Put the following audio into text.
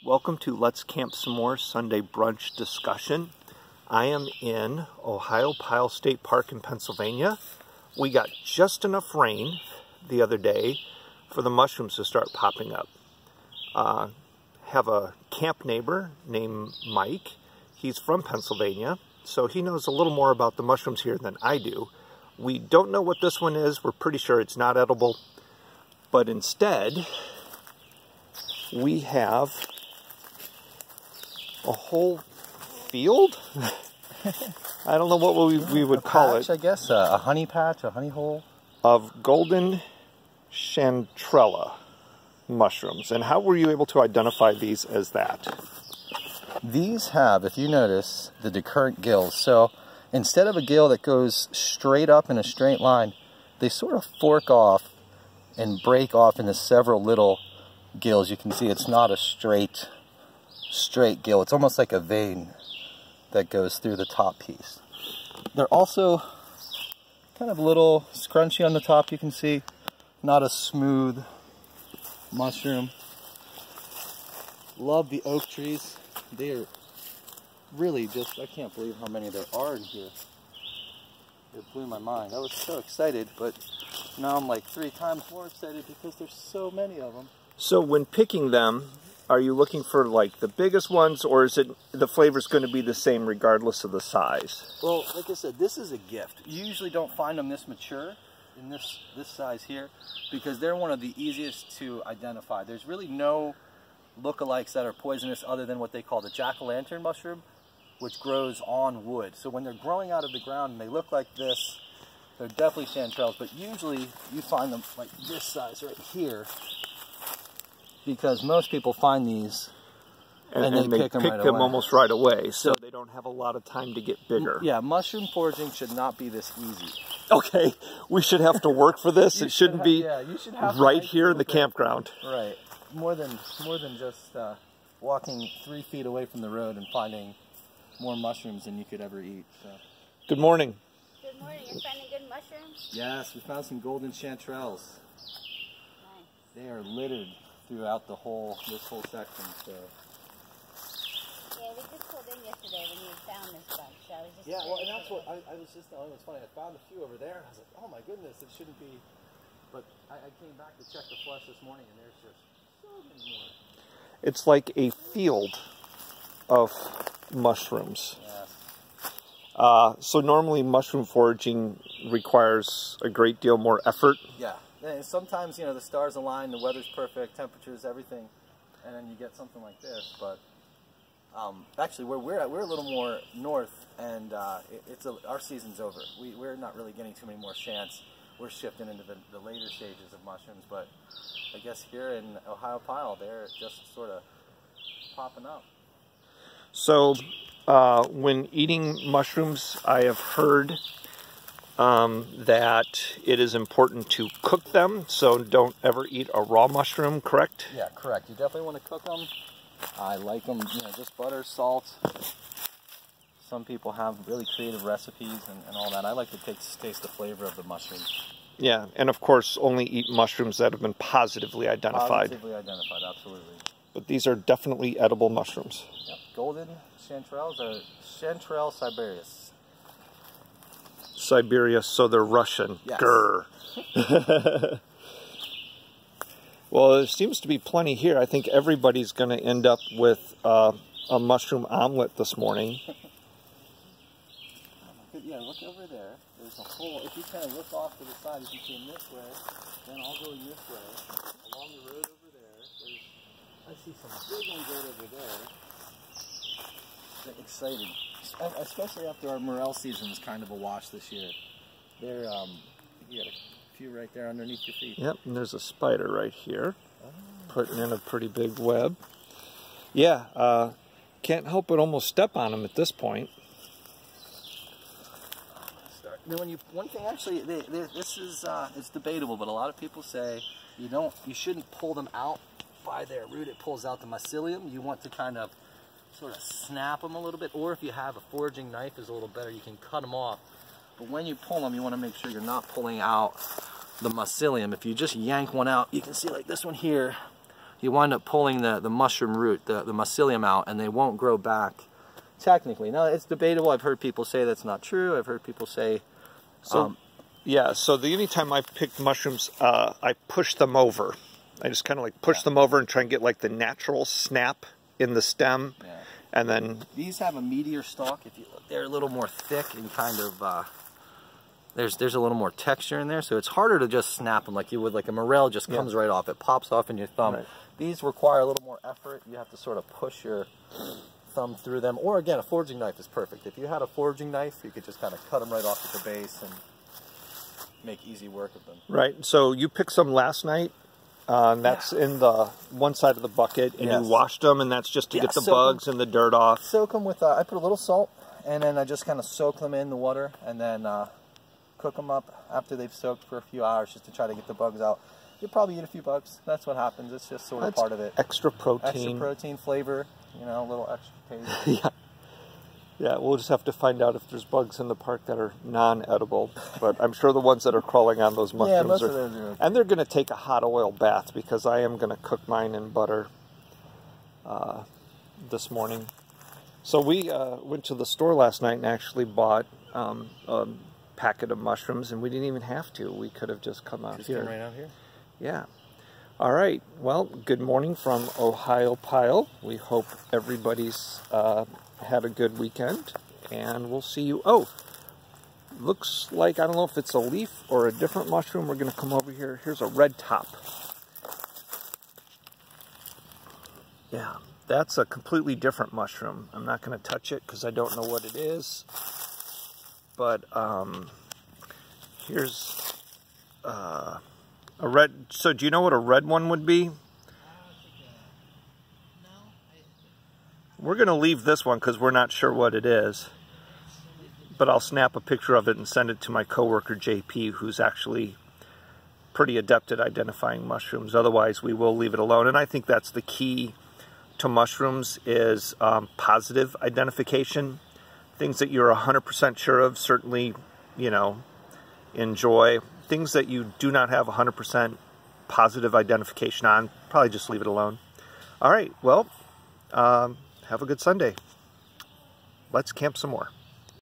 Welcome to Let's Camp Some More Sunday Brunch Discussion. I am in Ohio State Park in Pennsylvania. We got just enough rain the other day for the mushrooms to start popping up. Have a camp neighbor named Mike. He's from Pennsylvania, so he knows a little more about the mushrooms here than I do. We don't know what this one is. We're pretty sure it's not edible, but instead we have a whole field? I don't know what we would call it. I guess a honey patch, a honey hole. Of golden Chanterelle mushrooms. And how were you able to identify these as that? These have, if you notice, the decurrent gills. So instead of a gill that goes straight up in a straight line, they sort of fork off and break off into several little gills. You can see it's not a straight gill. It's almost like a vein that goes through the top piece. They're also kind of a little scrunchy on the top, you can see. Not a smooth mushroom. Love the oak trees. They are really just, I can't believe how many there are in here. It blew my mind. I was so excited, but now I'm like 3 times more excited because there's so many of them. So when picking them, are you looking for like the biggest ones, or is it the flavor's going to be the same regardless of the size? Well, like I said, this is a gift. You usually don't find them this mature in this size here because they're one of the easiest to identify. There's really no lookalikes that are poisonous other than what they call the jack-o'-lantern mushroom, which grows on wood. So when they're growing out of the ground and they look like this, they're definitely chanterelles, but usually you find them like this size right here, because most people find these and they pick them almost right away, so they don't have a lot of time to get bigger. Yeah, mushroom foraging should not be this easy. Okay, we should have to work for this. It shouldn't be you should have right here in the campground. Right, more than just walking 3 feet away from the road and finding more mushrooms than you could ever eat. So. Good morning. Good morning. You're finding good mushrooms? Yes, we found some golden chanterelles. Nice. They are littered throughout this whole section. So. Yeah, we just pulled in yesterday when you found this bunch. I was just and that's what I was just telling you. It's funny. I found a few over there, and I was like, oh my goodness, it shouldn't be. But I came back to check the flush this morning, and there's just so many more. It's like a field of mushrooms. Yes. So normally mushroom foraging requires a great deal more effort. Yeah. And sometimes, the stars align, the weather's perfect, temperatures, everything, and then you get something like this. But actually, where we're at, we're a little more north, and our season's over. We're not really getting too many more chance. We're shifting into the later stages of mushrooms, but I guess here in Ohio, they're just sort of popping up. So when eating mushrooms, I have heard that it is important to cook them, so don't ever eat a raw mushroom, correct? Yeah, correct. You definitely want to cook them. I like them, just butter, salt. Some people have really creative recipes and all that. I like to taste the flavor of the mushrooms. Yeah, and of course only eat mushrooms that have been positively identified. Positively identified, absolutely. But these are definitely edible mushrooms. Yep. Golden chanterelles are Chanterelle siberius. Siberia, so they're Russian. Yes. Grr. Well, there seems to be plenty here. I think everybody's going to end up with a mushroom omelet this morning. Yeah, look over there. There's a hole. If you kind of look off to the side, if you came this way, then I'll go this way. Along the road over there, I see some big ones right over there. Get excited, especially after our morel season was kind of a wash this year. They're you got a few right there underneath your feet. Yep, and there's a spider right here, putting in a pretty big web. Yeah, can't help but almost step on them at this point. One thing actually, this is it's debatable, but a lot of people say you shouldn't pull them out by their root. It pulls out the mycelium. You want to kind of sort of snap them a little bit, or if you have a foraging knife is a little better, you can cut them off. But when you pull them, you want to make sure you're not pulling out the mycelium. If you just yank one out, you can see like this one here, you wind up pulling the mushroom root, the mycelium out, and they won't grow back technically. Now, it's debatable. I've heard people say that's not true. I've heard people say... yeah, so the only time I picked mushrooms, I push them over. I just kind of like push them over and try and get like the natural snap in the stem. Yeah. And then... These have a meatier stalk. If you look, they're a little more thick and kind of... There's a little more texture in there, so it's harder to just snap them like you would. Like a morel just comes right off. It pops off in your thumb. Right. These require a little more effort. You have to sort of push your thumb through them. Or again, a foraging knife is perfect. If you had a foraging knife, you could just kind of cut them right off at the base and make easy work of them. Right. So you picked some last night. And that's in the one side of the bucket, and you washed them, and that's just to get the bugs and the dirt off. Soak them with, I put a little salt, and then I just kind of soak them in the water, and then cook them up after they've soaked for a few hours just to try to get the bugs out. You'll probably eat a few bugs. That's what happens. It's just sort of part of it. Extra protein. Extra protein, flavor, you know, a little extra taste. Yeah. Yeah, we'll just have to find out if there's bugs in the park that are non-edible. But I'm sure the ones that are crawling on those mushrooms most of those are. And they're going to take a hot oil bath because I am going to cook mine in butter this morning. So we went to the store last night and actually bought a packet of mushrooms, and we didn't even have to. We could have just come out here. Come right out here? Yeah. All right. Well, good morning from Ohio Pile. We hope everybody's had a good weekend, and we'll see you. Oh, looks like, I don't know if it's a leaf or a different mushroom. We're going to come over here. Here's a red top. Yeah, that's a completely different mushroom. I'm not going to touch it because I don't know what it is. But here's a red. So do you know what a red one would be? We're going to leave this one because we're not sure what it is. But I'll snap a picture of it and send it to my coworker JP, who's actually pretty adept at identifying mushrooms. Otherwise, we will leave it alone. And I think that's the key to mushrooms is positive identification. Things that you're 100% sure of, certainly, you know, enjoy. Things that you do not have 100% positive identification on, probably just leave it alone. All right, well, have a good Sunday. Let's camp some more.